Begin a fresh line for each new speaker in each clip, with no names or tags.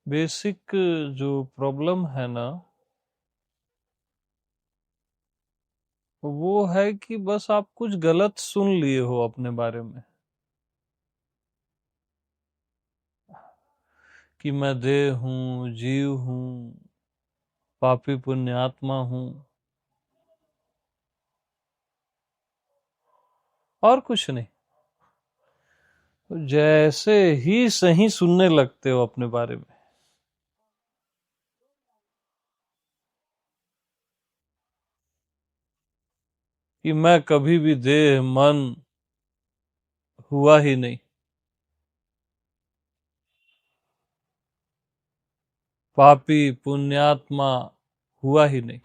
Basic जो problem है ना, वो है कि बस आप कुछ गलत सुन लिए हो अपने बारे में, कि मैं देह हूँ, जीव हूँ, पापी पुण्यात्मा हूँ, और कुछ नहीं। तो जैसे ही सही सुनने लगते हो अपने बारे में, कि मैं कभी भी देह मन हुआ ही नहीं, पापी पुण्यात्मा हुआ ही नहीं,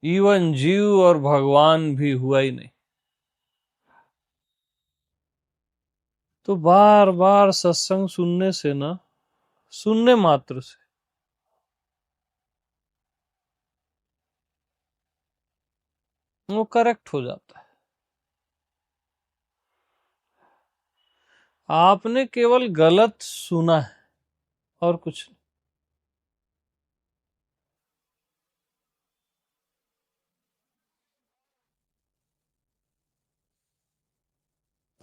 इवन जीव और भगवान भी हुआ ही नहीं, तो बार बार सत्संग सुनने से ना, सुनने मात्र से वो करेक्ट हो जाता है। आपने केवल गलत सुना है और कुछ नहीं।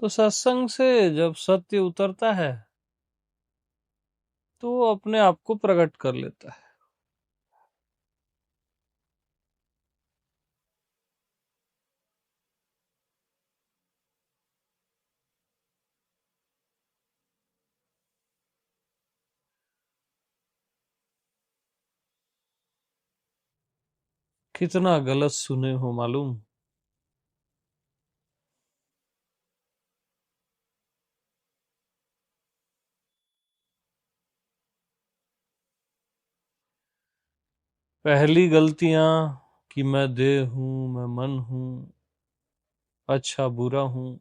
तो सत्संग से जब सत्य उतरता है तो वो अपने आप को प्रकट कर लेता है। कितना गलत सुने हो मालूम। पहली गलतियां कि मैं देह हूं, मैं मन हूं, अच्छा बुरा हूं,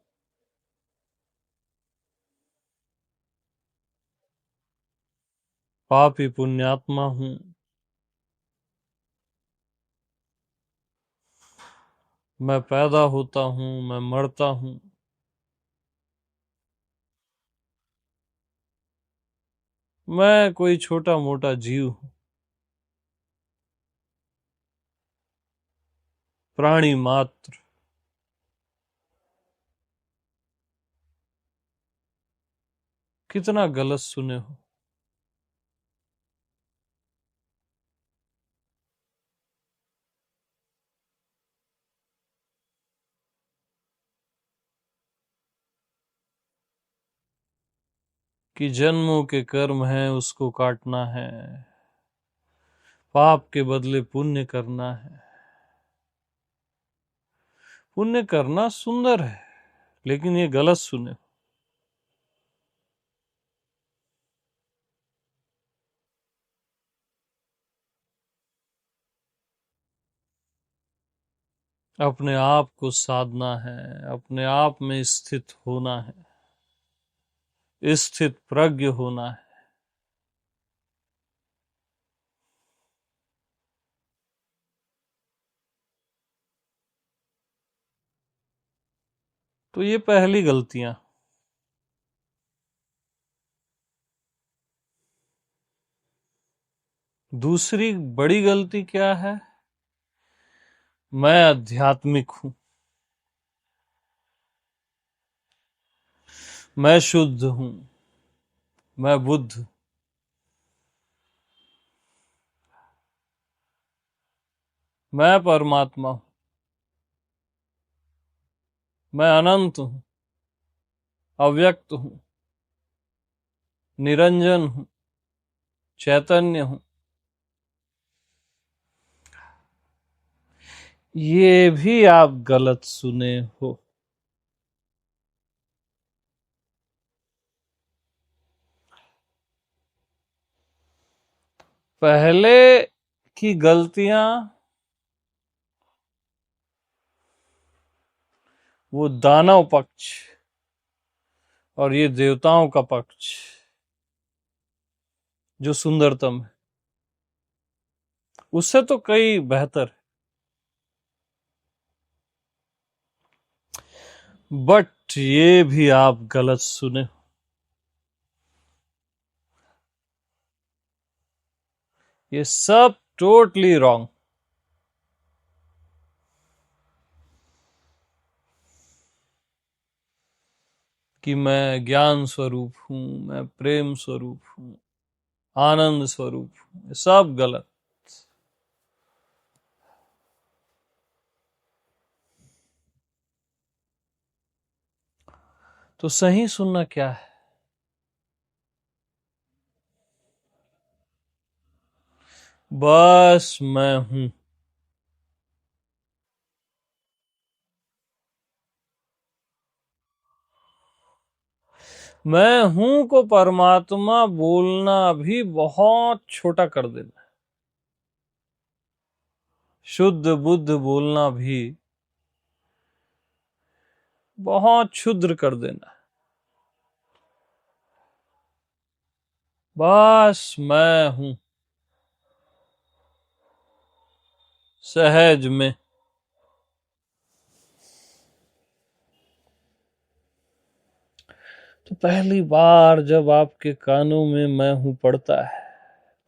पापी पुण्यात्मा हूं, मैं पैदा होता हूं, मैं मरता हूं, मैं कोई छोटा मोटा जीव हूं, प्राणी मात्र। कितना गलत सुने हो। कि जन्मों के कर्म हैं उसको काटना है, पाप के बदले पुण्य करना है। पुण्य करना सुंदर है, लेकिन ये गलत सुने। अपने आप को साधना है, अपने आप में स्थित होना है, स्थित प्रज्ञ होना है। तो ये पहली गलतियां। दूसरी बड़ी गलती क्या है? मैं आध्यात्मिक हूं, मैं शुद्ध हूं, मैं बुद्ध, मैं परमात्मा हूं, मैं अनंत हूं, अव्यक्त हूं, निरंजन हूं, चैतन्य हूं। ये भी आप गलत सुने हो। पहले की गलतियां वो दानव पक्ष और ये देवताओं का पक्ष जो सुंदरतम है, उससे तो कई बेहतर है। बट ये भी आप गलत सुने। ये सब टोटली रॉन्ग। कि मैं ज्ञान स्वरूप हूं, मैं प्रेम स्वरूप हूं, आनंद स्वरूप हूं, ये सब गलत। तो सही सुनना क्या है? बस मैं हूं। मैं हूं को परमात्मा बोलना भी बहुत छोटा कर देना। शुद्ध बुद्ध बोलना भी बहुत क्षुद्र कर देना। बस मैं हूं, सहज में। तो पहली बार जब आपके कानों में मैं हूं पड़ता है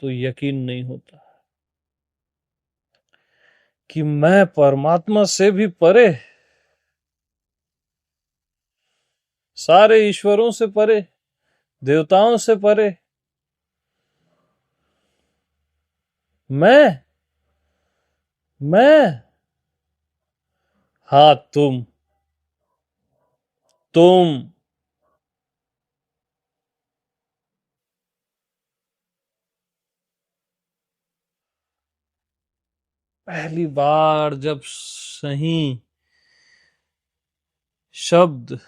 तो यकीन नहीं होता कि मैं परमात्मा से भी परे, सारे ईश्वरों से परे, देवताओं से परे। मैं मैं हाँ, तुम पहली बार जब सही शब्द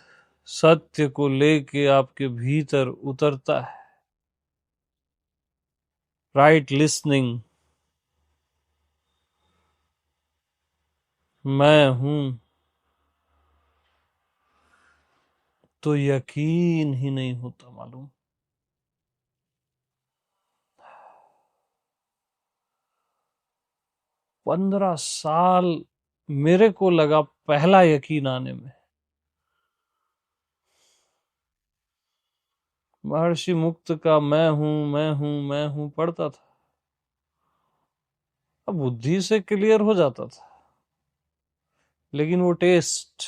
सत्य को लेके आपके भीतर उतरता है, राइट लिसनिंग, मैं हूं, तो यकीन ही नहीं होता। मालूम, 15 साल मेरे को लगा पहला यकीन आने में। महर्षि मुक्त का मैं हूं मैं हूं मैं हूं पढ़ता था, अब बुद्धि से क्लियर हो जाता था, लेकिन वो टेस्ट,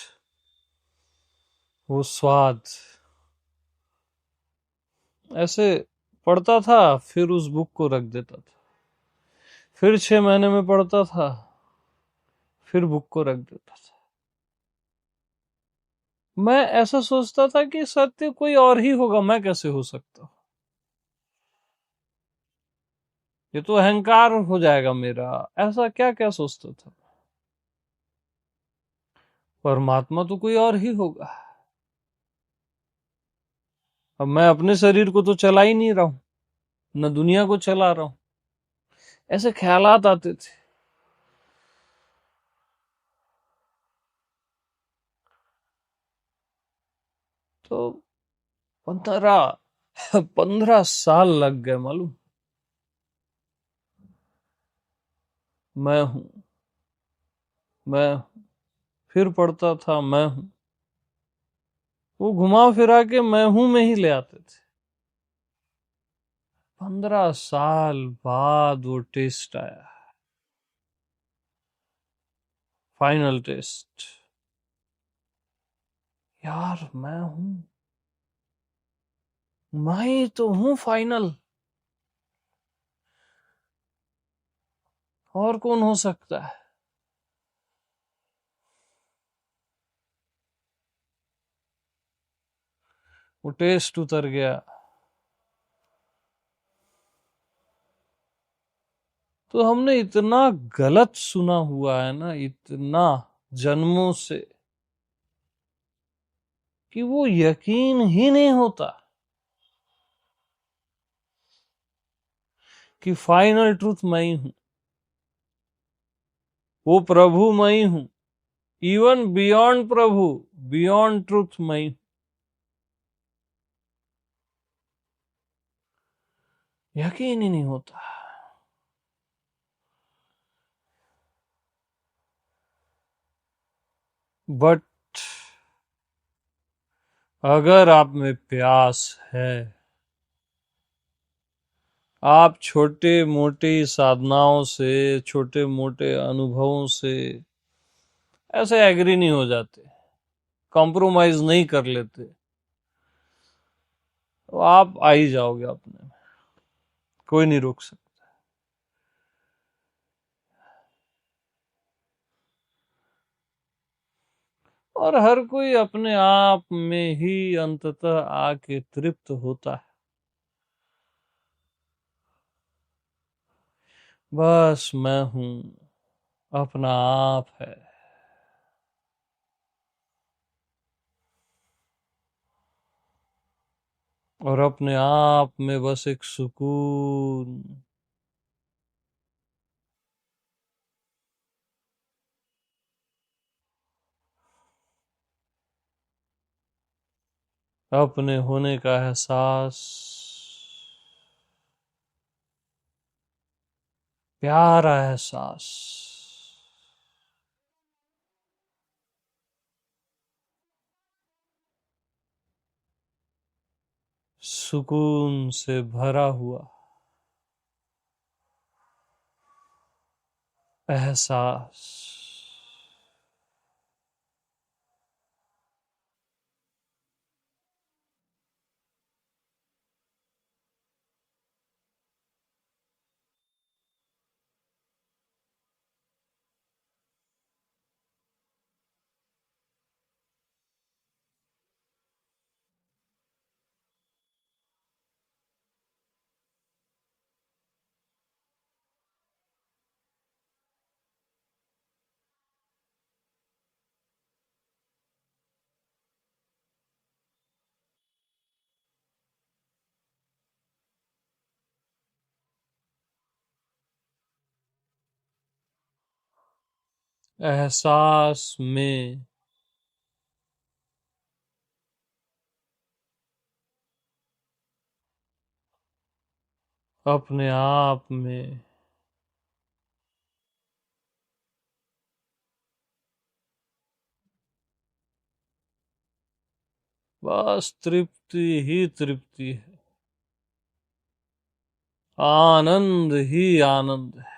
वो स्वाद, ऐसे पढ़ता था, फिर उस बुक को रख देता था, फिर 6 महीने में पढ़ता था, फिर बुक को रख देता था। मैं ऐसा सोचता था कि सत्य कोई और ही होगा, मैं कैसे हो सकता हूं, ये तो अहंकार हो जाएगा मेरा, ऐसा क्या क्या सोचता था। परमात्मा तो कोई और ही होगा। अब मैं अपने शरीर को तो चला ही नहीं रहा हूं, न दुनिया को चला रहा हूं, ऐसे ख्यालात आते थे। तो 15 15 साल लग गए। मालूम, मैं हूं मैं हूं, फिर पढ़ता था मैं हूं, वो घुमा फिरा के मैं हूं में ही ले आते थे। 15 साल बाद वो टेस्ट आया, फाइनल टेस्ट। यार मैं हूं, मैं ही तो हूं फाइनल, और कौन हो सकता है। वो टेस्ट उतर गया। तो हमने इतना गलत सुना हुआ है ना, इतना जन्मों से, कि वो यकीन ही नहीं होता कि फाइनल ट्रूथ मैं ही हूं, वो प्रभु मैं ही हूं, इवन बियॉन्ड प्रभु, बियॉन्ड ट्रूथ मैं ही हूं। यकीन ही नहीं होता। बट अगर आप में प्यास है, आप छोटे मोटे साधनाओं से, छोटे मोटे अनुभवों से ऐसे एग्री नहीं हो जाते, कॉम्प्रोमाइज नहीं कर लेते, तो आप आ ही जाओगे अपने में, कोई नहीं रोक सकता। और हर कोई अपने आप में ही अंततः आके तृप्त होता है। बस मैं हूं, अपना आप है। और अपने आप में बस एक सुकून। अपने होने का एहसास, प्यारा एहसास। सुकून से भरा हुआ एहसास। एहसास में, अपने आप में, बस तृप्ति ही तृप्ति है, आनंद ही आनंद है।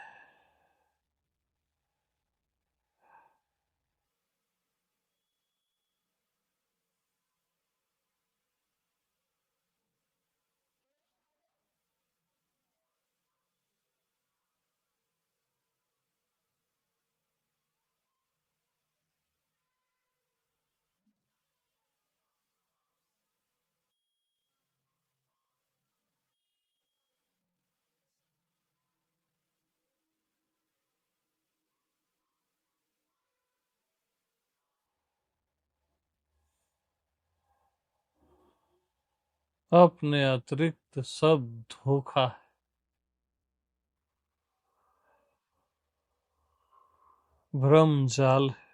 अपने अतिरिक्त सब धोखा है, भ्रम जाल है।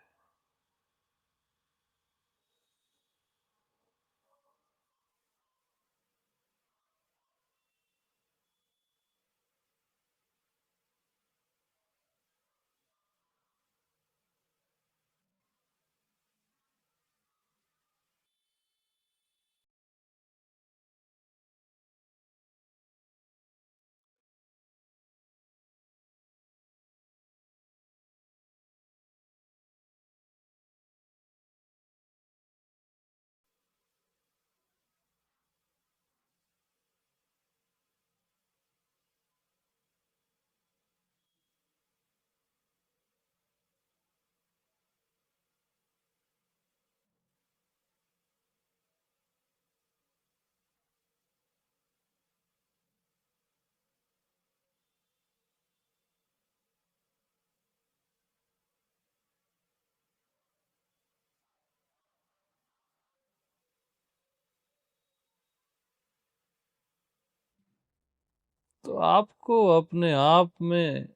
तो आपको अपने आप में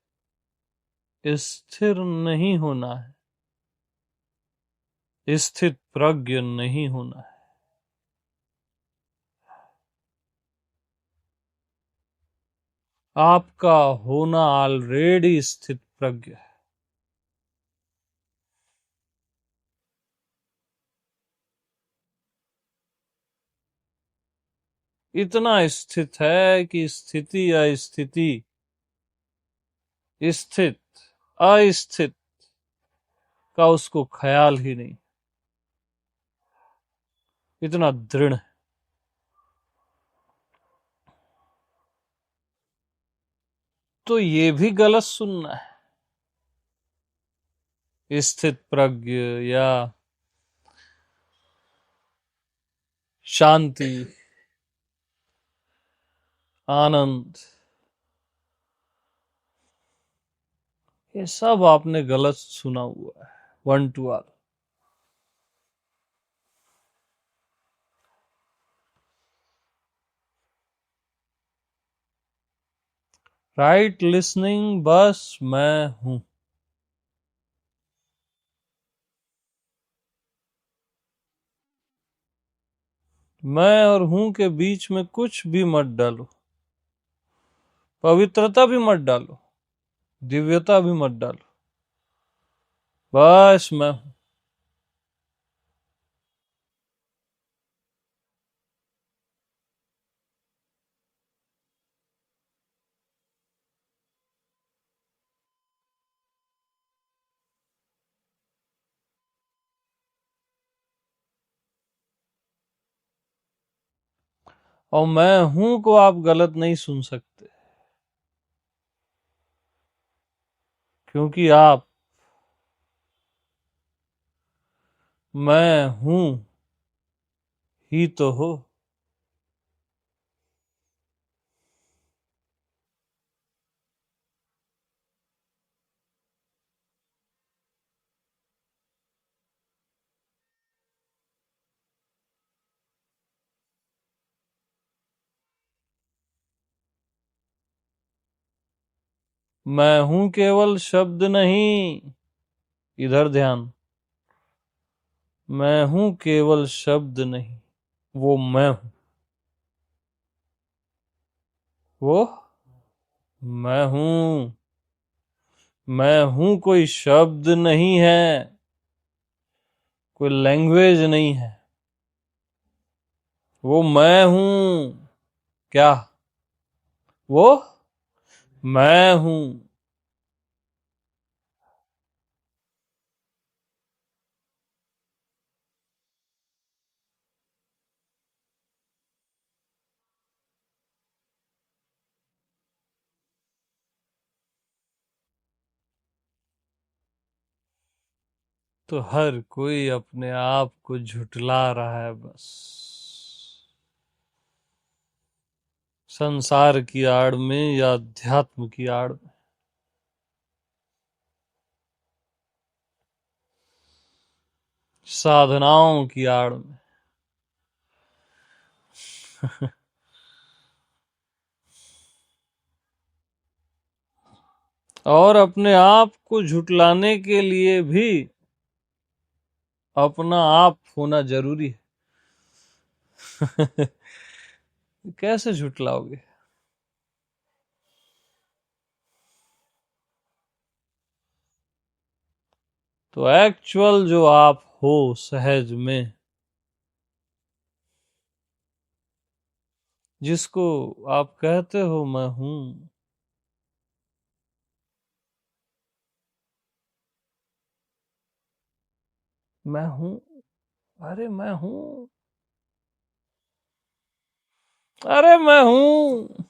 स्थिर नहीं होना है, स्थित प्रज्ञ नहीं होना है। आपका होना ऑलरेडी स्थित प्रज्ञ है। इतना स्थित है कि स्थिति अस्थिति, स्थित अस्थित का उसको ख्याल ही नहीं, इतना दृढ़ है। तो ये भी गलत सुनना है, स्थित प्रज्ञ या शांति, आनंद, ये सब आपने गलत सुना हुआ है, one two all. Right listening बस मैं हूं। मैं और हूं के बीच में कुछ भी मत डालो, पवित्रता भी मत डालो, दिव्यता भी मत डालो, बस मैं हूं। और मैं हूं को आप गलत नहीं सुन सकते, क्योंकि आप मैं हूं ही तो हो। मैं हूं केवल शब्द नहीं, इधर ध्यान, मैं हूं केवल शब्द नहीं, वो मैं हूं, वो मैं हूं। मैं हूं कोई शब्द नहीं है, कोई लैंग्वेज नहीं है, वो मैं हूं। क्या? वो मैं हूं। तो हर कोई अपने आप को झुठला रहा है बस, संसार की आड़ में या अध्यात्म की आड़ में, साधनाओं की आड़ में। और अपने आप को झुटलाने के लिए भी अपना आप होना जरूरी है। कैसे झुटलाओगे? तो एक्चुअल जो आप हो सहज में, जिसको आप कहते हो मैं हूं, मैं हूं, अरे मैं हूं, अरे मैं हूं।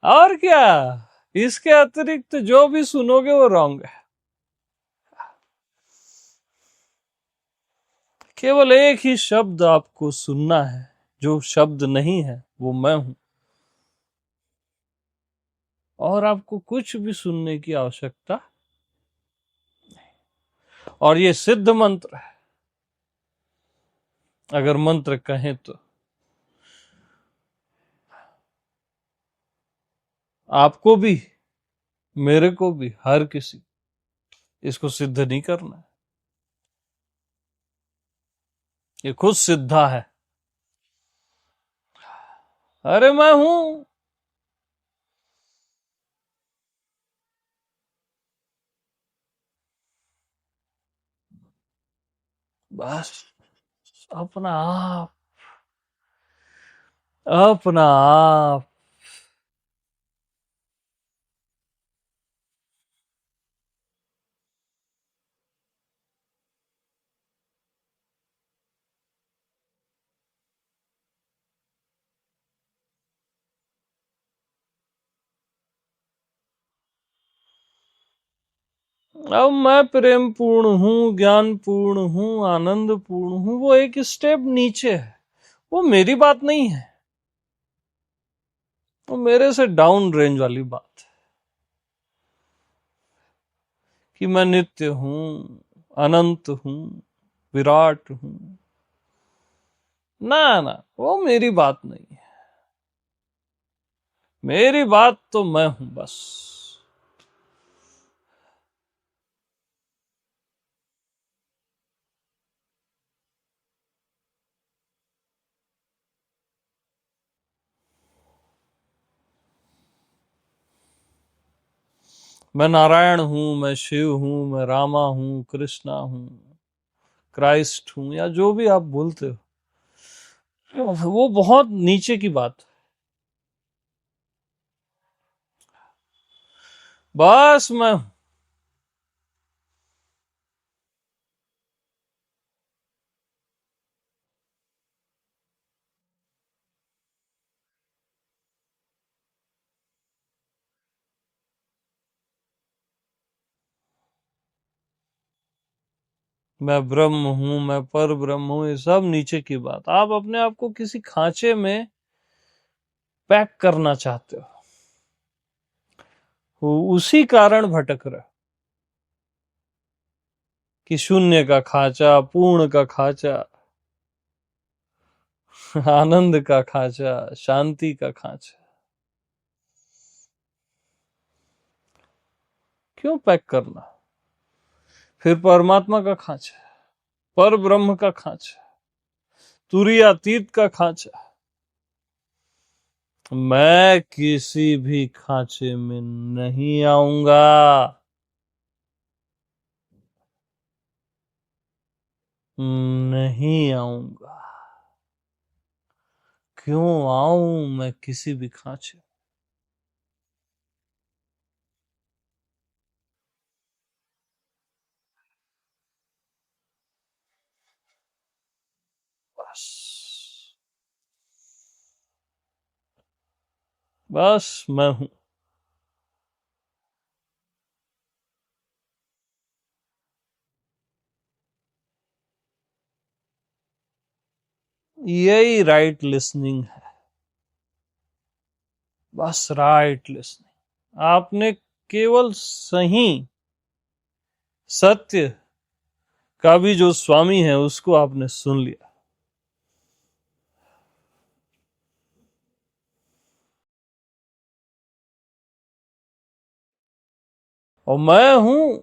और क्या, इसके अतिरिक्त जो भी सुनोगे वो रॉन्ग है। केवल एक ही शब्द आपको सुनना है, जो शब्द नहीं है वो मैं हूं। और आपको कुछ भी सुनने की आवश्यकता, और ये सिद्ध मंत्र है, अगर मंत्र कहें तो। आपको भी, मेरे को भी, हर किसी, इसको सिद्ध नहीं करना है, ये खुद सिद्धा है। अरे मैं हूं। बस अपना आप, अपना आप। अब मैं प्रेम पूर्ण हूं, ज्ञान पूर्ण हूं, आनंद पूर्ण हूं, वो एक स्टेप नीचे है। वो मेरी बात नहीं है, वो मेरे से डाउन रेंज वाली बात है कि मैं नित्य हूं, अनंत हूं, विराट हूं। ना ना, वो मेरी बात नहीं है। मेरी बात तो मैं हूं बस। मैं नारायण हूं, मैं शिव हूं, मैं रामा हूं, कृष्णा हूं, क्राइस्ट हूं, या जो भी आप बोलते हो, वो बहुत नीचे की बात है। बस मैं हूं। मैं ब्रह्म हूं, मैं पर ब्रह्म हूं, ये सब नीचे की बात। आप अपने आप को किसी खांचे में पैक करना चाहते हो, उसी कारण भटक रहे हो कि शून्य का खांचा, पूर्ण का खांचा, आनंद का खांचा, शांति का खांचा। क्यों पैक करना? फिर परमात्मा का खांचा, पर ब्रह्म का खांचा, तुरीयातीत का खांचा। मैं किसी भी खांचे में नहीं आऊंगा, नहीं आऊंगा। क्यों आऊं मैं किसी भी खांचे? बस, बस मैं हूं। यही राइट लिसनिंग है। बस राइट लिसनिंग। आपने केवल सही, सत्य का भी जो स्वामी है उसको आपने सुन लिया। और मैं हूं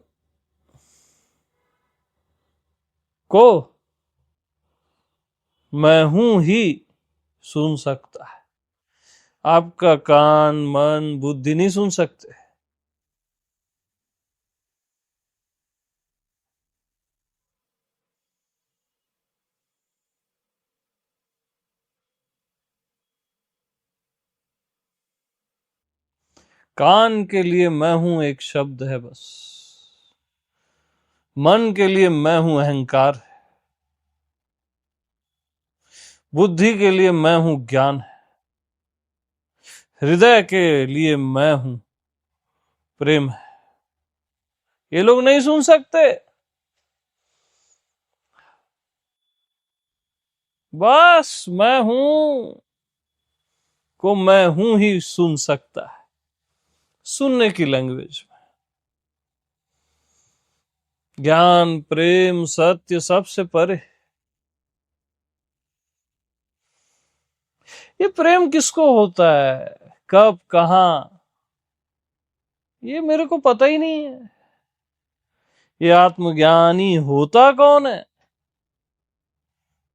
को मैं हूं ही सुन सकता है। आपका कान, मन, बुद्धि नहीं सुन सकते। कान के लिए मैं हूं एक शब्द है बस। मन के लिए मैं हूं अहंकार है। बुद्धि के लिए मैं हूं ज्ञान है। हृदय के लिए मैं हूं प्रेम है। ये लोग नहीं सुन सकते। बस मैं हूं को मैं हूं ही सुन सकता है। सुनने की लैंग्वेज में ज्ञान, प्रेम, सत्य सबसे परे। ये प्रेम किसको होता है, कब, कहां, ये मेरे को पता ही नहीं है। ये आत्मज्ञानी होता कौन है?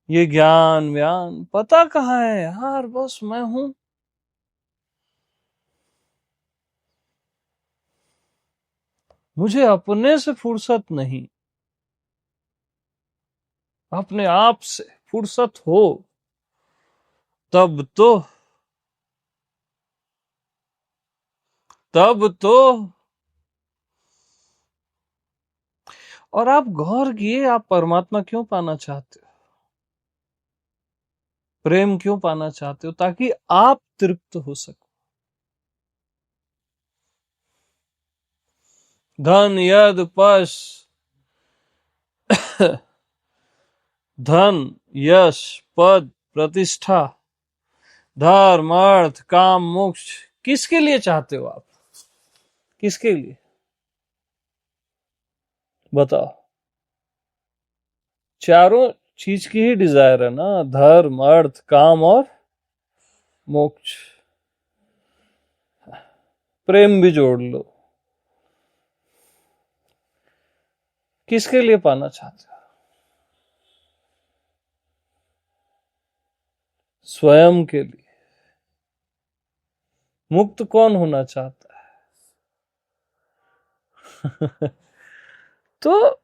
ये ज्ञान व्यान पता कहाँ है यार। बस मैं हूं। मुझे अपने से फुर्सत नहीं। अपने आप से फुर्सत हो, तब तो तब तो और आप गौर किए, आप परमात्मा क्यों पाना चाहते हो, प्रेम क्यों पाना चाहते हो? ताकि आप तृप्त हो सको। धन यद पश धन यश पद प्रतिष्ठा धर्म अर्थ काम मोक्ष, किसके लिए चाहते हो आप? किसके लिए बताओ? चारों चीज की ही डिजायर है ना, धर्म अर्थ काम और मोक्ष। प्रेम भी जोड़ लो। किसके लिए पाना चाहते हो? स्वयं के लिए। मुक्त कौन होना चाहता है? तो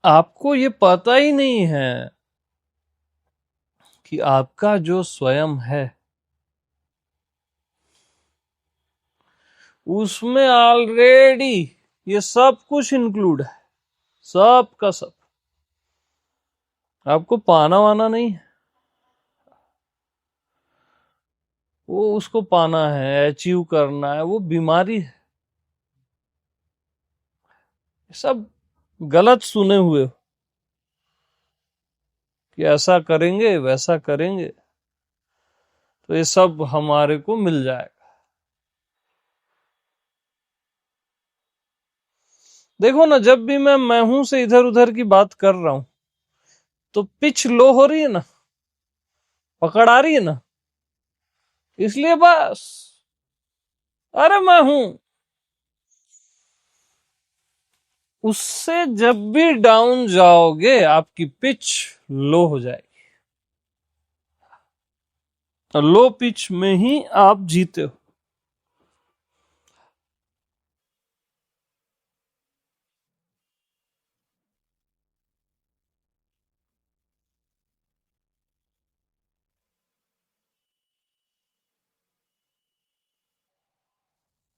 आपको ये पता ही नहीं है कि आपका जो स्वयं है उसमें ऑलरेडी ये सब कुछ इंक्लूड है, सब का सब। आपको पाना वाना नहीं है, वो उसको पाना है, अचीव करना है, वो बीमारी है। सब गलत सुने हुए हो कि ऐसा करेंगे वैसा करेंगे तो ये सब हमारे को मिल जाएगा। देखो ना, जब भी मैं हूं से इधर उधर की बात कर रहा हूं तो पिच लो हो रही है ना, पकड़ आ रही है ना, इसलिए बस। अरे मैं हूं, उससे जब भी डाउन जाओगे आपकी पिच लो हो जाएगी, और लो पिच में ही आप जीते हो।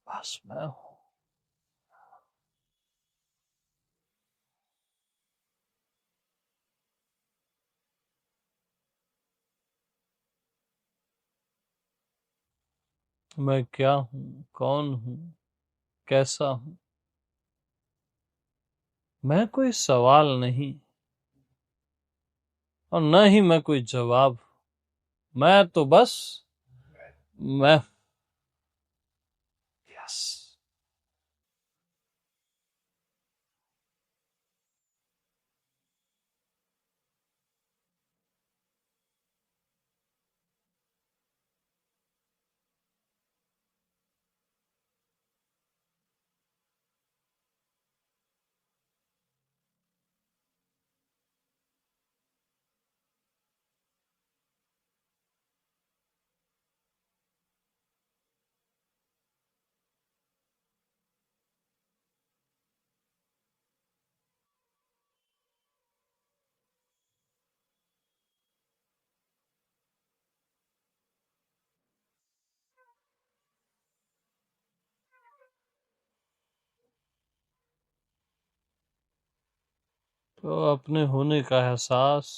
बस मैं हूं। मैं क्या हूं, कौन हूं, कैसा हूं, मैं कोई सवाल नहीं और न ही मैं कोई जवाब। मैं तो बस मैं। यस। तो अपने होने का एहसास।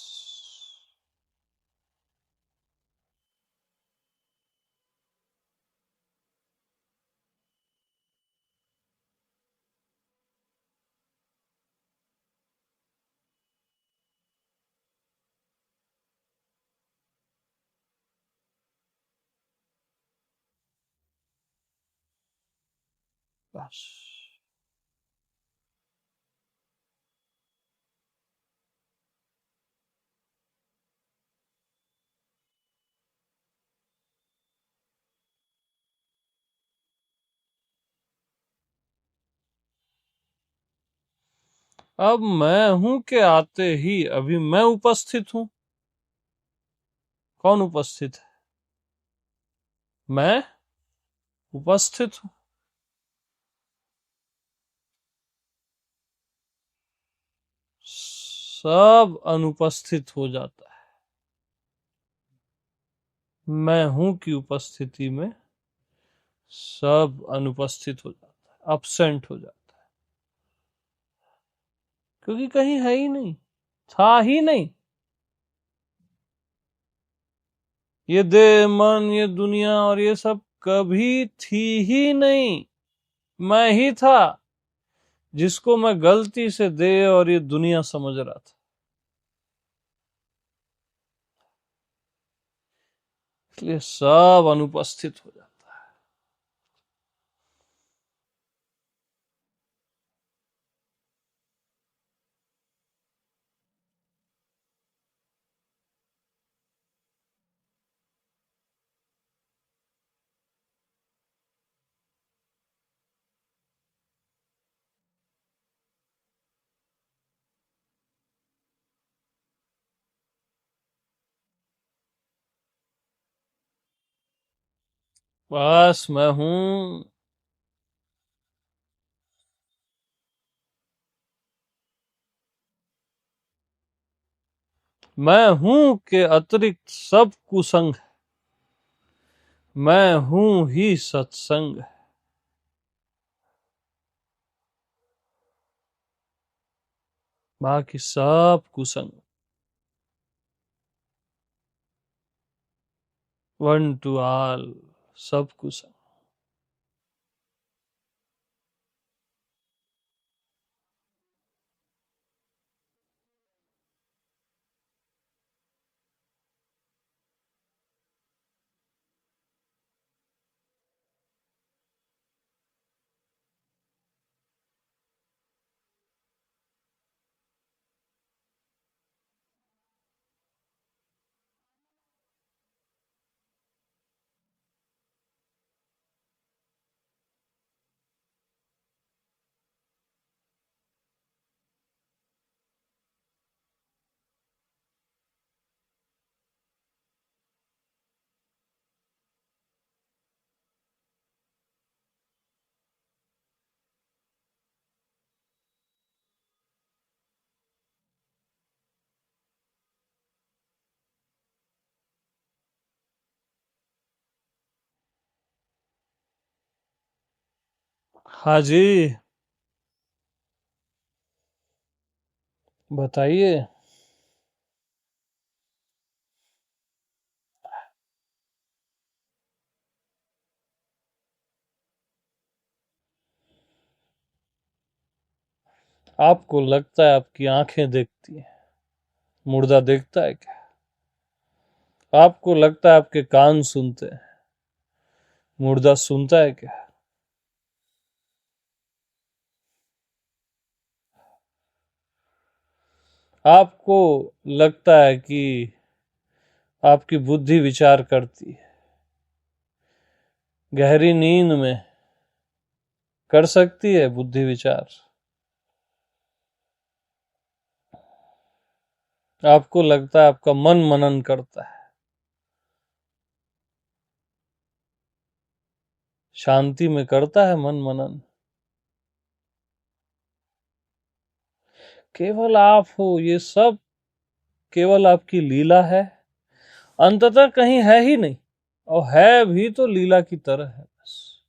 बस अब मैं हूं के आते ही अभी मैं उपस्थित हूं। कौन उपस्थित है? मैं उपस्थित हूं। सब अनुपस्थित हो जाता है। मैं हूं की उपस्थिति में सब अनुपस्थित हो जाता है, अपसेंट हो जाता है, क्योंकि कहीं है ही नहीं, था ही नहीं। ये देह मन ये दुनिया और ये सब कभी थी ही नहीं, मैं ही था जिसको मैं गलती से देह और ये दुनिया समझ रहा था। इसलिए सब अनुपस्थित हो जाता है। बस मैं हूं। मैं हूं के अतिरिक्त सब कुसंग है। मैं हूं ही सत्संग है। बाकी सब कुसंग। वन टू ऑल, सब कुसंग। हाँ जी, बताइए। आपको लगता है आपकी आंखें देखती हैं, मुर्दा देखता है क्या? आपको लगता है आपके कान सुनते हैं, मुर्दा सुनता है क्या? आपको लगता है कि आपकी बुद्धि विचार करती है, गहरी नींद में कर सकती है बुद्धि विचार? आपको लगता है आपका मन मनन करता है, शांति में करता है मन मनन? केवल आप हो, ये सब केवल आपकी लीला है, अंततः कहीं है ही नहीं, और है भी तो लीला की तरह है बस।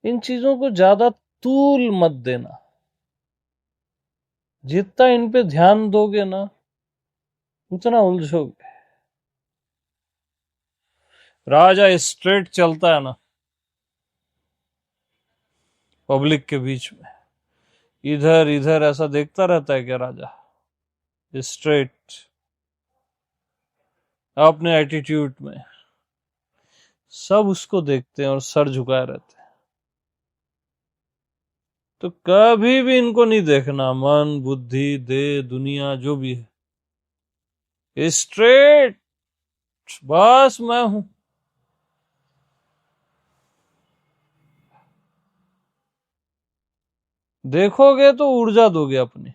इन चीजों को ज्यादा तूल मत देना। जितना इन पे ध्यान दोगे ना, उतना उलझोगे। राजा स्ट्रेट चलता है ना पब्लिक के बीच में, इधर इधर ऐसा देखता रहता है क्या राजा? स्ट्रेट अपने एटीट्यूड में सब उसको देखते हैं और सर झुकाए रहते हैं। तो कभी भी इनको नहीं देखना, मन बुद्धि देह दुनिया जो भी है, स्ट्रेट बस मैं हूं। देखोगे तो ऊर्जा दोगे अपनी।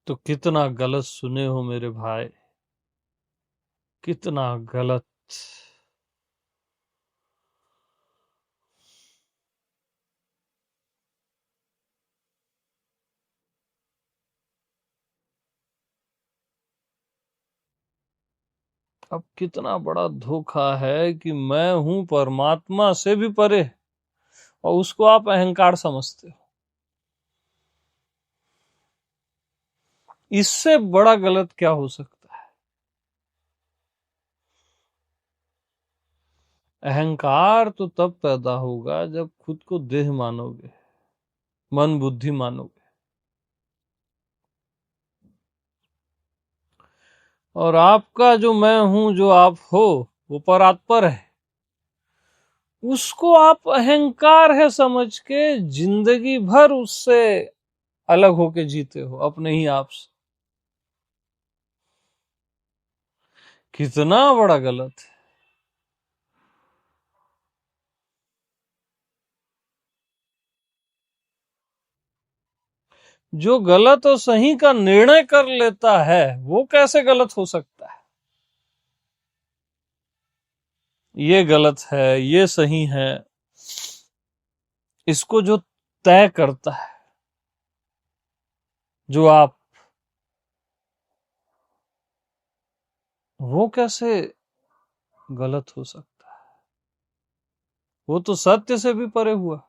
तो कितना गलत सुने हो मेरे भाई। कितना गलत। अब कितना बड़ा धोखा है कि मैं हूं परमात्मा से भी परे, और उसको आप अहंकार समझते हो। इससे बड़ा गलत क्या हो सकता है? अहंकार तो तब पैदा होगा जब खुद को देह मानोगे, मन बुद्धि मानोगे। और आपका जो मैं हूं, जो आप हो, वो परात्पर है। उसको आप अहंकार है समझ के जिंदगी भर उससे अलग होके जीते हो, अपने ही आप से। कितना बड़ा गलत है। जो गलत और सही का निर्णय कर लेता है, वो कैसे गलत हो सकता है? ये गलत है, ये सही है, इसको जो तय करता है, जो आप, वो कैसे गलत हो सकता है? वो तो सत्य से भी परे हुआ।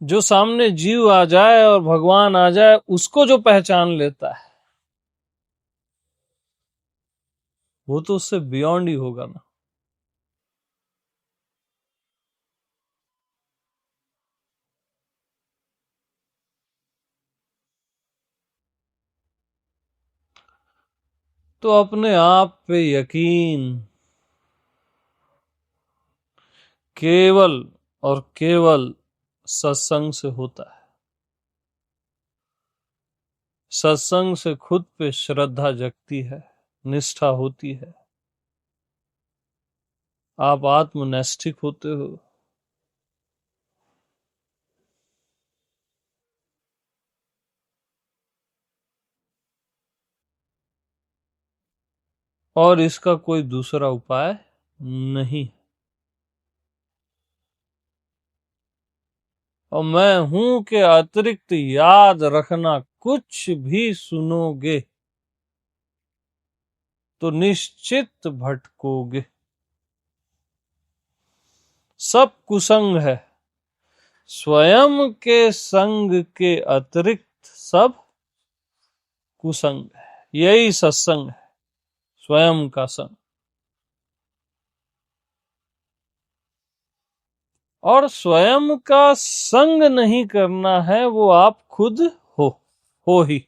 जो सामने जीव आ जाए और भगवान आ जाए, उसको जो पहचान लेता है, वो तो उससे बियॉन्ड ही होगा ना। तो अपने आप पे यकीन केवल और केवल सत्संग से होता है। सत्संग से खुद पे श्रद्धा जगती है, निष्ठा होती है, आप आत्मनैष्ठिक होते हो। और इसका कोई दूसरा उपाय नहीं। और मैं हूं के अतिरिक्त याद रखना, कुछ भी सुनोगे तो निश्चित भटकोगे। सब कुसंग है, स्वयं के संग के अतिरिक्त सब कुसंग है। यही सत्संग है, स्वयं का संग। और स्वयं का संग नहीं करना है, वो आप खुद हो, हो ही।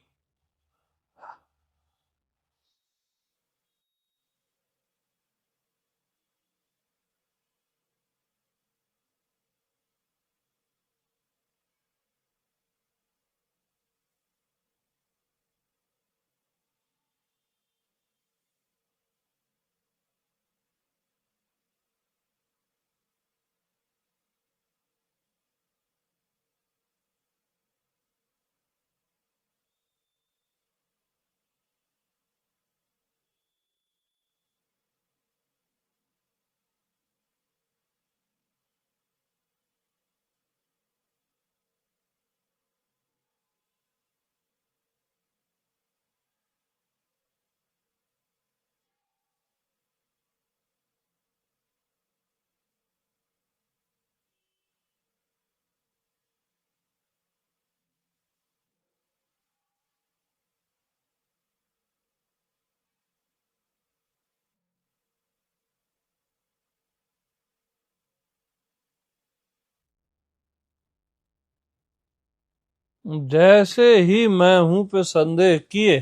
जैसे ही मैं हूं पे संदेह किए,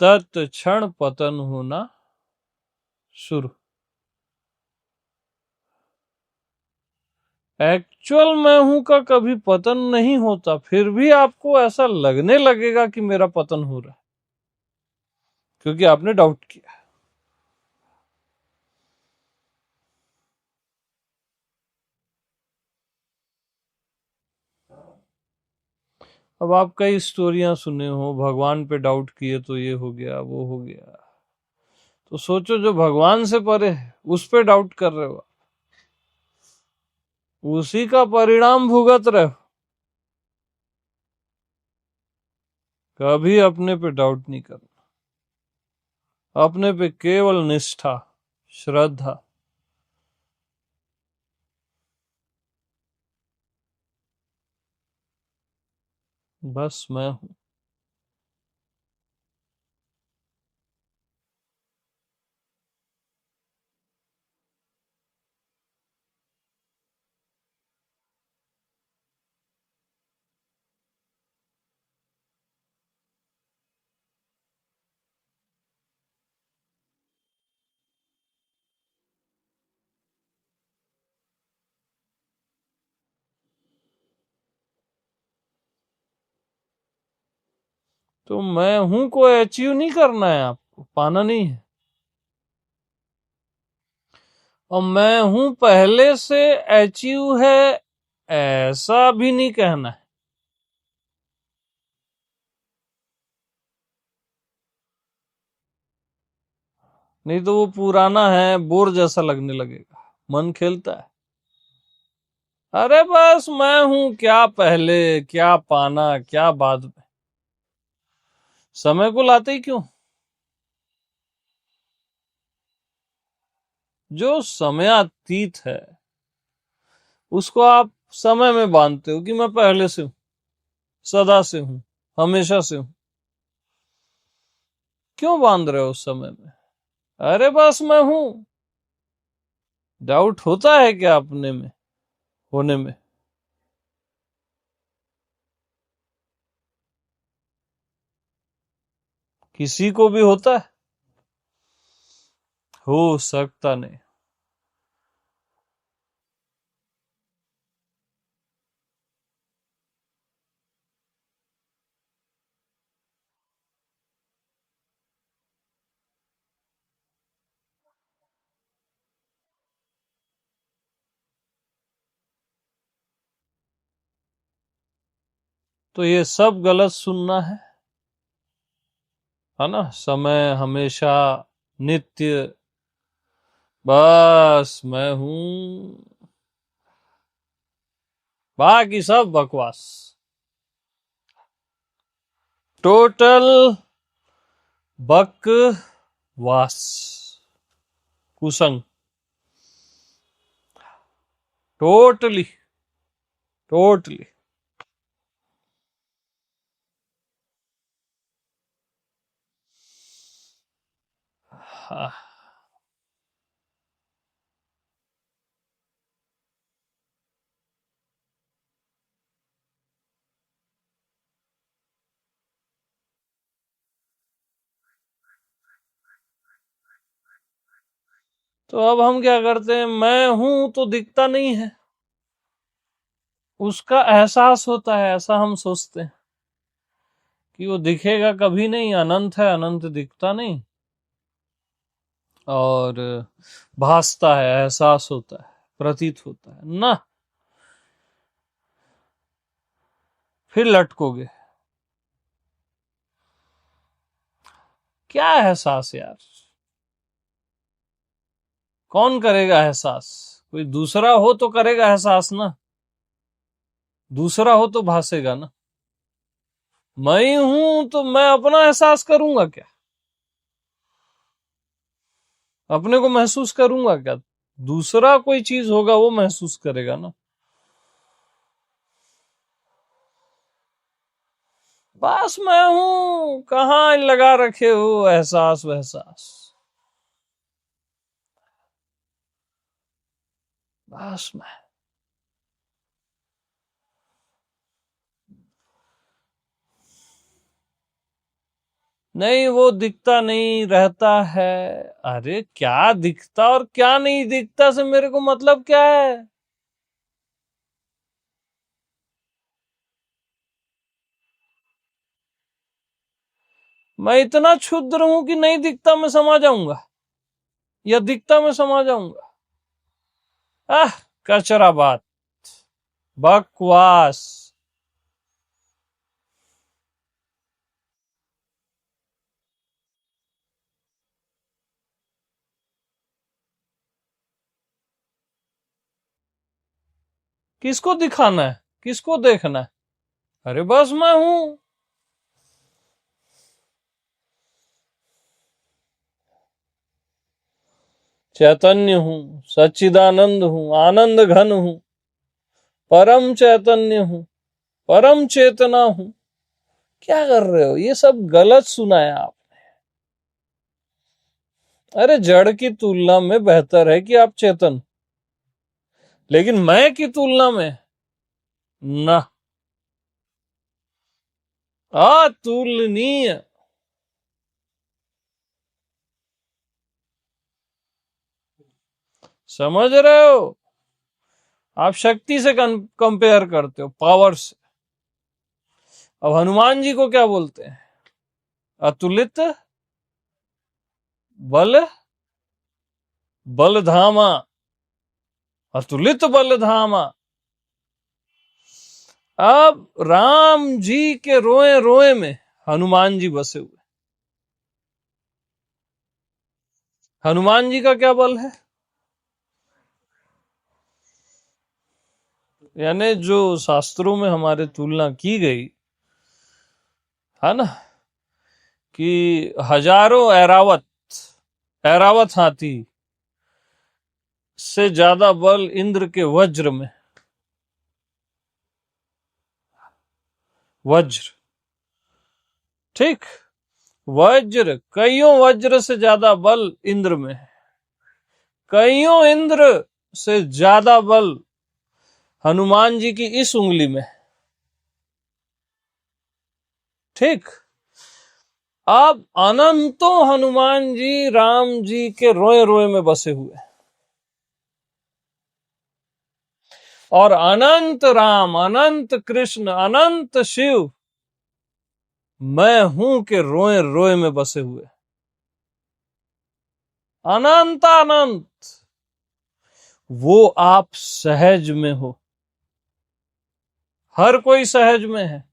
तत्क्षण पतन होना शुरू। एक्चुअल मैं हूं का कभी पतन नहीं होता, फिर भी आपको ऐसा लगने लगेगा कि मेरा पतन हो रहा है, क्योंकि आपने डाउट किया। अब आप कई स्टोरियां सुने हो, भगवान पे डाउट किए तो ये हो गया वो हो गया। तो सोचो जो भगवान से परे है उस पे डाउट कर रहे हो, उसी का परिणाम भुगत रहे हो। कभी अपने पे डाउट नहीं करना, अपने पे केवल निष्ठा, श्रद्धा। बस मैं हूं। तो मैं हूं को अचीव नहीं करना है, आपको पाना नहीं है। और मैं हूं पहले से अचीव है ऐसा भी नहीं कहना है। नहीं तो वो पुराना है, बोर जैसा लगने लगेगा, मन खेलता है। अरे बस मैं हूं, क्या पहले क्या पाना क्या बाद में, समय को लाते ही क्यों। जो समयातीत है उसको आप समय में बांधते हो कि मैं पहले से हूं, सदा से हूं, हमेशा से हूं। क्यों बांध रहे हो उस समय में? अरे बस मैं हूं। डाउट होता है क्या अपने में होने में? किसी को भी होता है? हो सकता नहीं। तो ये सब गलत सुनना है ना? समय, हमेशा, नित्य, बस मैं हूं, बाकी सब बकवास, टोटल बकवास, कुसंग, टोटली टोटली। तो अब हम क्या करते हैं, मैं हूं तो दिखता नहीं है, उसका एहसास होता है, ऐसा हम सोचते हैं कि वो दिखेगा कभी नहीं, अनंत है, अनंत दिखता नहीं। और भासता है, एहसास होता है, प्रतीत होता है ना। फिर लटकोगे। क्या एहसास यार? कौन करेगा एहसास? कोई दूसरा हो तो करेगा एहसास ना, दूसरा हो तो भासेगा ना। मैं ही हूं तो मैं अपना एहसास करूंगा क्या? अपने को महसूस करूंगा क्या? दूसरा कोई चीज होगा वो महसूस करेगा ना। बस मैं हूं, कहाँ लगा रखे हो एहसास वहसास। बस मैं। नहीं, वो दिखता नहीं रहता है। अरे क्या दिखता और क्या नहीं दिखता से मेरे को मतलब क्या है? मैं इतना क्षुद्र हूं कि नहीं दिखता मैं समा जाऊंगा, या दिखता मैं समा जाऊंगा? आह, कचरा बात, बकवास। किसको दिखाना है, किसको देखना है? अरे बस मैं हूं। चैतन्य हूं, सच्चिदानंद हूं, आनंद घन हूं, परम चैतन्य हूं, परम चेतना हूं। क्या कर रहे हो? ये सब गलत सुना है आप। अरे जड़ की तुलना में बेहतर है कि आप चेतन, लेकिन मैं की तुलना में ना, अतुलनीय। समझ रहे हो? आप शक्ति से कंपेयर करते हो, पावर से। अब हनुमान जी को क्या बोलते हैं? अतुलित बल बलधामा, अतुलित बलधामा। अब राम जी के रोए रोए में हनुमान जी बसे हुए। हनुमान जी का क्या बल है? यानी जो शास्त्रों में हमारे तुलना की गई है ना, कि हजारों ऐरावत हाथी से ज्यादा बल इंद्र के वज्र में। वज्र, ठीक, वज्र, कईयों वज्र से ज्यादा बल इंद्र में है। कईयों इंद्र से ज्यादा बल हनुमान जी की इस उंगली में। ठीक। अब अनंतों हनुमान जी राम जी के रोए रोए में बसे हुए, और अनंत राम, अनंत कृष्ण, अनंत शिव मैं हूं के रोए रोए में बसे हुए। अनंत अनंत। वो आप सहज में हो, हर कोई सहज में है।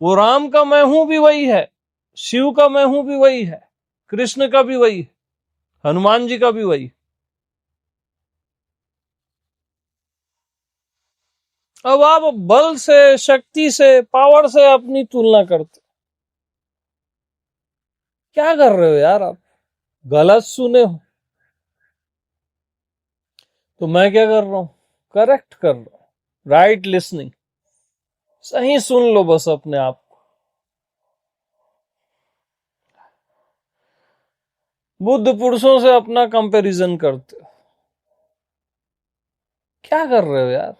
वो राम का मैं हूं भी वही है, शिव का मैं हूं भी वही है, कृष्ण का भी वही है, हनुमान जी का भी वही। अब आप बल से, शक्ति से, पावर से अपनी तुलना करते, क्या कर रहे हो यार आप? गलत सुने हो। तो मैं क्या कर रहा हूं? करेक्ट कर रहा हूं, राइट लिसनिंग। सही सुन लो बस अपने आप को। बुद्ध पुरुषों से अपना कंपैरिजन करते हो, क्या कर रहे हो यार?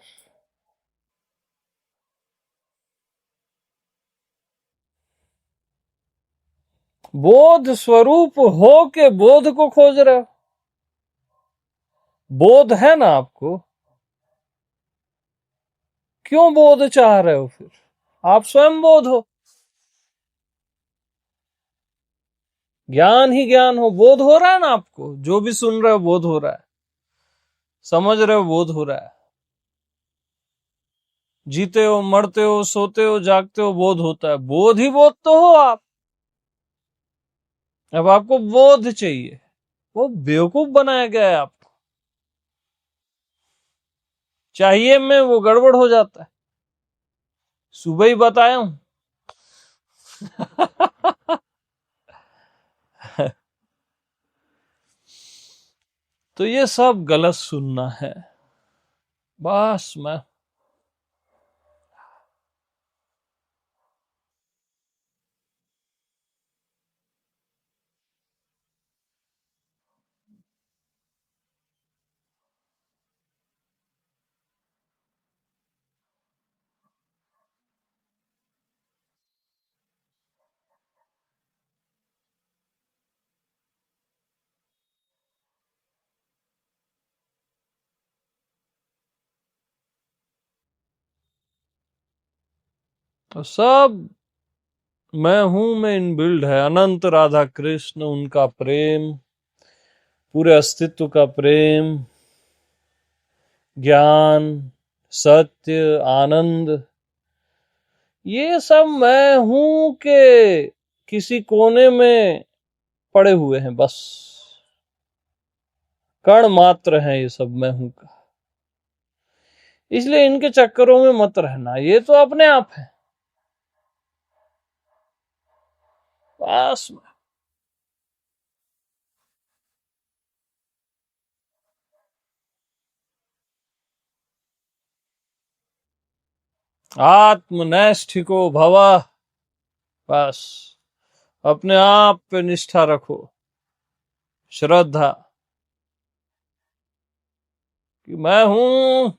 बोध स्वरूप हो के बोध को खोज रहे हो। बोध है ना आपको, क्यों बोध चाह रहे हो फिर? आप स्वयं बोध हो, ज्ञान ही ज्ञान हो। बोध हो रहा है ना आपको, जो भी सुन रहे हो बोध हो रहा है, समझ रहे हो बोध हो रहा है। जीते हो, मरते हो, सोते हो, जागते हो, बोध होता है। बोध ही बोध तो हो आप। अब आपको बोध चाहिए, वो बेवकूफ बनाया गया है आपको। चाहिए में वो गड़बड़ हो जाता है। सुबह ही बताया हूं। तो ये सब गलत सुनना है। बस मैं तो सब मैं हूं में इनबिल्ड है। अनंत राधा कृष्ण, उनका प्रेम, पूरे अस्तित्व का प्रेम, ज्ञान, सत्य, आनंद, ये सब मैं हूं के किसी कोने में पड़े हुए हैं। बस कण मात्र है ये सब मैं हूं का। इसलिए इनके चक्करों में मत रहना, ये तो अपने आप है। बस आत्मनैष्ठिको भव, बस अपने आप पे निष्ठा रखो, श्रद्धा कि मैं हूं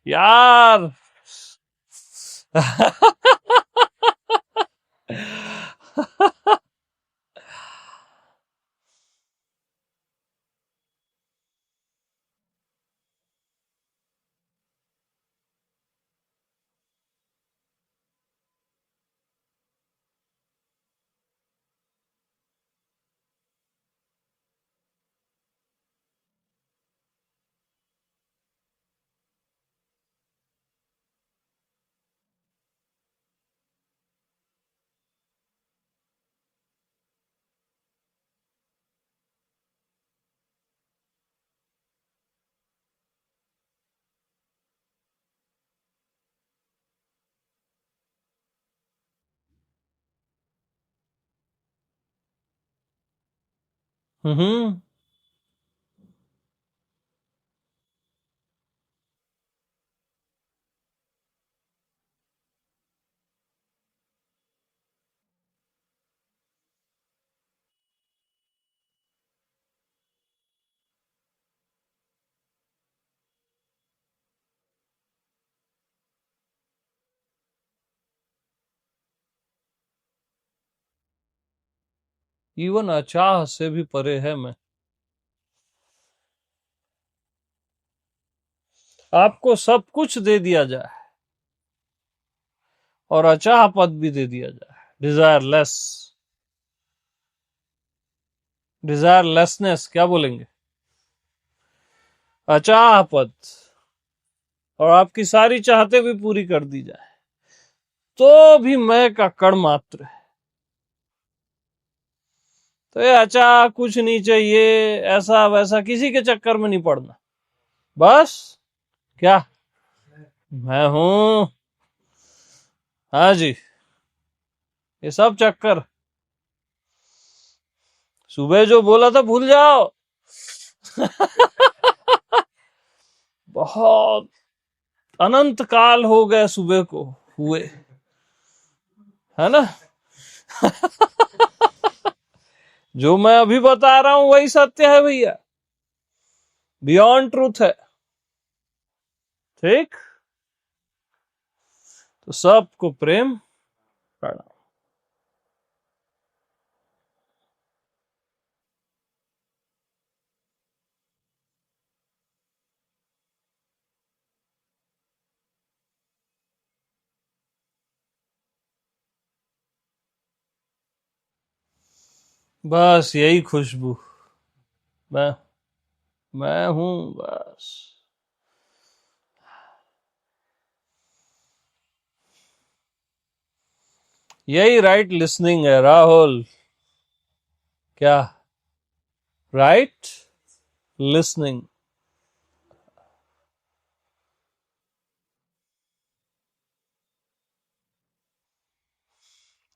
यार। हम्म। इवन अचाह से भी परे है मैं। आपको सब कुछ दे दिया जाए और अचाह पद भी दे दिया जाए, डिजायरलेस, डिजायरलेसनेस क्या बोलेंगे, अचाह पद, और आपकी सारी चाहते भी पूरी कर दी जाए तो भी मैं का कण मात्र है। तो ये अचाह कुछ नहीं चाहिए, ऐसा वैसा किसी के चक्कर में नहीं पड़ना। बस क्या मैं हूं, हाँ जी, ये सब चक्कर सुबह जो बोला था भूल जाओ। बहुत अनंत काल हो गए सुबह को हुए, है ना। जो मैं अभी बता रहा हूं वही सत्य है भैया, बियॉन्ड ट्रूथ है। ठीक, तो सबको प्रेम प्रणाम। बस यही खुशबू, मैं मैं हूं बस। यही राइट लिसनिंग है राहुल। क्या राइट लिसनिंग।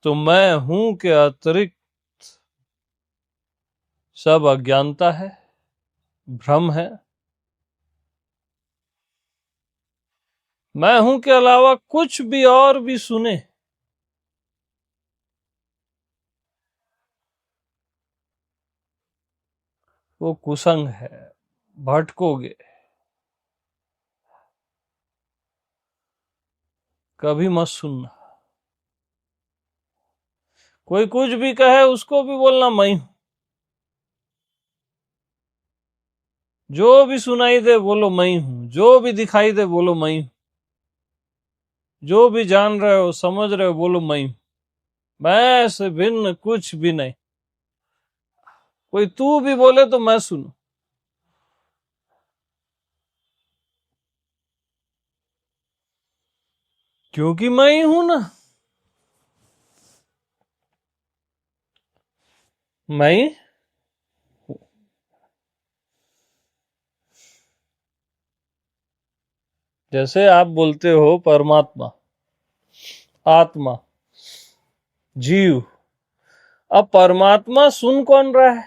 तो मैं हूं के अतिरिक्त सब अज्ञानता है, भ्रम है। मैं हूं के अलावा कुछ भी और भी सुने वो कुसंग है, भटकोगे। कभी मत सुनना, कोई कुछ भी कहे उसको भी बोलना मैं हूं। जो भी सुनाई दे बोलो मैं हूं, जो भी दिखाई दे बोलो मैं हूं, जो भी जान रहे हो समझ रहे हो बोलो मैं हूं। मैं से भिन्न कुछ भी नहीं। कोई तू भी बोले तो मैं सुनू, क्योंकि मैं ही हूं ना। मैं जैसे आप बोलते हो परमात्मा, आत्मा, जीव, अब परमात्मा सुन कौन रहा है?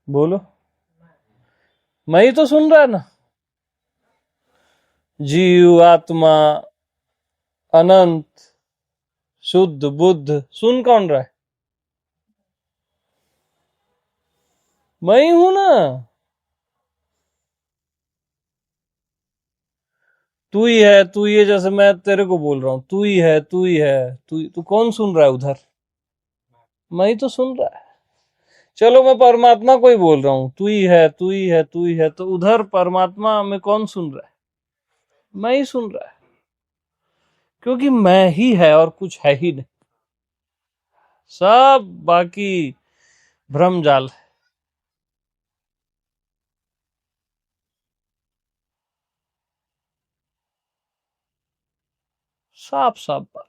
बोलो। मैं ही तो सुन रहा है ना। जीव, आत्मा, अनंत, शुद्ध, बुद्ध, सुन कौन रहा है? मैं ही हूं ना। तू ही है, तू ही है, जैसे मैं तेरे को बोल रहा हूं, तू ही है, तू ही है, तू कौन सुन रहा है उधर? मैं ही तो सुन रहा है। चलो मैं परमात्मा को ही बोल रहा हूं, तू ही है, तू ही है, तू ही है, तो उधर परमात्मा में कौन सुन रहा है? मैं ही सुन रहा है, क्योंकि मैं ही है और कुछ है ही नहीं। सब बाकी भ्रम जाल है। साफ साफ बात।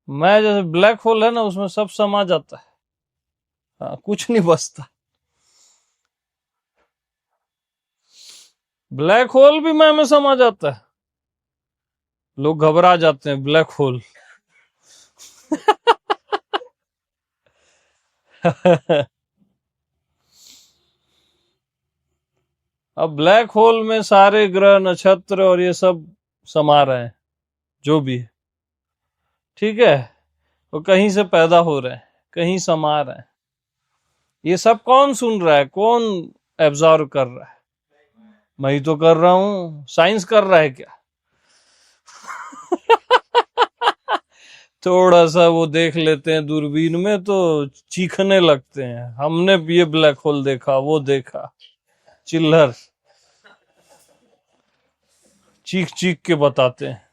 मैं जैसे ब्लैक होल है ना, उसमें सब समा जाता है। हाँ, कुछ नहीं बचता। ब्लैक होल भी मैं में समा जाता है। लोग घबरा जाते हैं, ब्लैक होल। अब ब्लैक होल में सारे ग्रह, नक्षत्र और ये सब समा रहे हैं, जो भी है। ठीक है। वो कहीं से पैदा हो रहे हैं, कहीं समा रहे हैं। ये सब कौन सुन रहा है, कौन एब्जॉर्व कर रहा है? मैं ही तो कर रहा हूं। साइंस कर रहा है क्या? थोड़ा सा वो देख लेते हैं दूरबीन में तो चीखने लगते हैं, हमने ये ब्लैक होल देखा, वो देखा। चिल्लर चीख चीख के बताते हैं।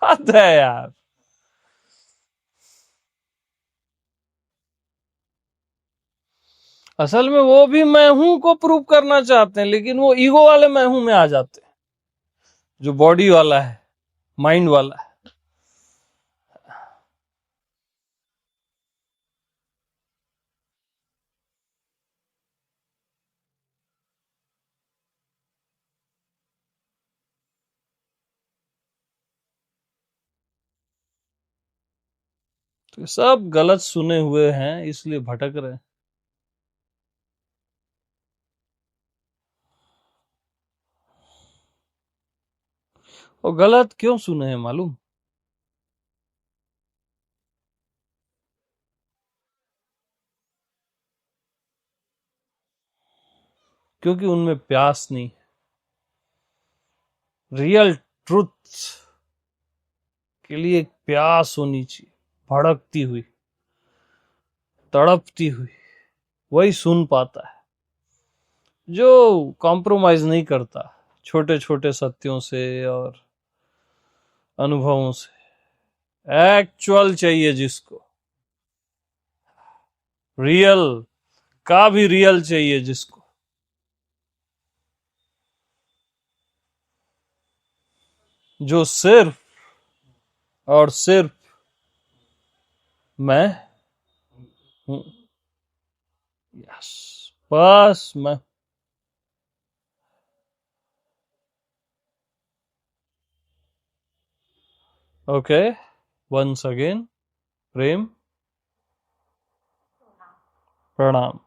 हद है यार। असल में वो भी मैं हूं को प्रूव करना चाहते हैं, लेकिन वो ईगो वाले मैं हूं में आ जाते हैं, जो बॉडी वाला है, माइंड वाला है। तो ये सब गलत सुने हुए हैं, इसलिए भटक रहे हैं। और गलत क्यों सुने हैं मालूम? क्योंकि उनमें प्यास नहीं। रियल ट्रुथ के लिए एक प्यास होनी चाहिए, भड़कती हुई, तड़पती हुई। वही सुन पाता है, जो कॉम्प्रोमाइज नहीं करता छोटे छोटे सत्यों से और अनुभवों से। एक्चुअल चाहिए जिसको, रियल का भी रियल चाहिए जिसको, जो सिर्फ और सिर्फ मैं हूं। यस, बस मैं। ओके, वंस अगेन, प्रेम, प्रणाम।